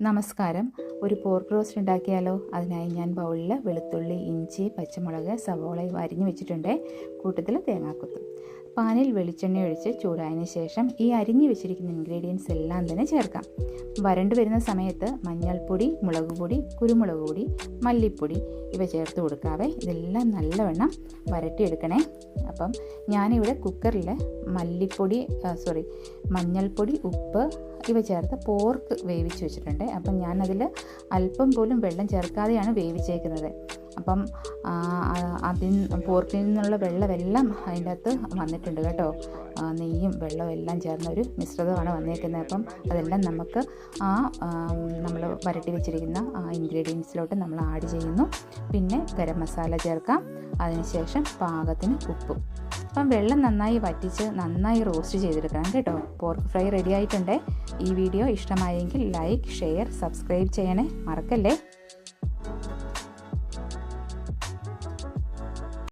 നമസ്കാരം. ഒരു pork roast ഉണ്ടാക്കിയാലോ? അതിനായി ഞാൻ ബൗളിൽ വെളുത്തുള്ളി, ഇഞ്ചി, പച്ചമുളക്, സവോള അരിഞ്ഞു വെച്ചിട്ടുണ്ട്. കൂട്ടത്തിൽ തേങ്ങാക്കൊത്തും. പാനിൽ വെളിച്ചെണ്ണ ഒഴിച്ച് ചൂടായതിനു ശേഷം ഈ അരിഞ്ഞു വെച്ചിരിക്കുന്ന ഇൻഗ്രീഡിയൻസ് എല്ലാം തന്നെ ചേർക്കാം. വരണ്ടു വരുന്ന സമയത്ത് മഞ്ഞൾപ്പൊടി, മുളക് പൊടി, കുരുമുളക് പൊടി, മല്ലിപ്പൊടി ഇവ ചേർത്ത് കൊടുക്കാവേ. ഇതെല്ലാം നല്ലവണ്ണം വരട്ടിയെടുക്കണേ. അപ്പം ഞാനിവിടെ കുക്കറിൽ മഞ്ഞൾപ്പൊടി, ഉപ്പ് ഇവ ചേർത്ത് പോർക്ക് വേവിച്ച് വെച്ചിട്ടുണ്ട്. അപ്പം ഞാനതിൽ അല്പം പോലും വെള്ളം ചേർക്കാതെയാണ് വേവിച്ചേക്കുന്നത്. അപ്പം പോർക്കിൽ നിന്നുള്ള വെള്ളമെല്ലാം അതിൻ്റെ അകത്ത് വന്നിട്ടുണ്ട് കേട്ടോ. നെയ്യും വെള്ളവും എല്ലാം ചേർന്ന ഒരു മിശ്രിതമാണ് വന്നേക്കുന്നത്. അപ്പം അതെല്ലാം നമുക്ക് നമ്മൾ വരട്ടി വെച്ചിരിക്കുന്ന ഇൻഗ്രീഡിയൻസിലോട്ട് നമ്മൾ ആഡ് ചെയ്യുന്നു. പിന്നെ ഗരം മസാല ചേർക്കാം. അതിനുശേഷം പാകത്തിന് ഉപ്പും. അപ്പം വെള്ളം നന്നായി വറ്റിച്ച് നന്നായി റോസ്റ്റ് ചെയ്തെടുക്കണം കേട്ടോ. പോർക്ക് ഫ്രൈ റെഡി ആയിട്ടുണ്ട്. ഈ വീഡിയോ ഇഷ്ടമായെങ്കിൽ ലൈക്ക്, ഷെയർ, സബ്സ്ക്രൈബ് ചെയ്യണേ, മറക്കല്ലേ.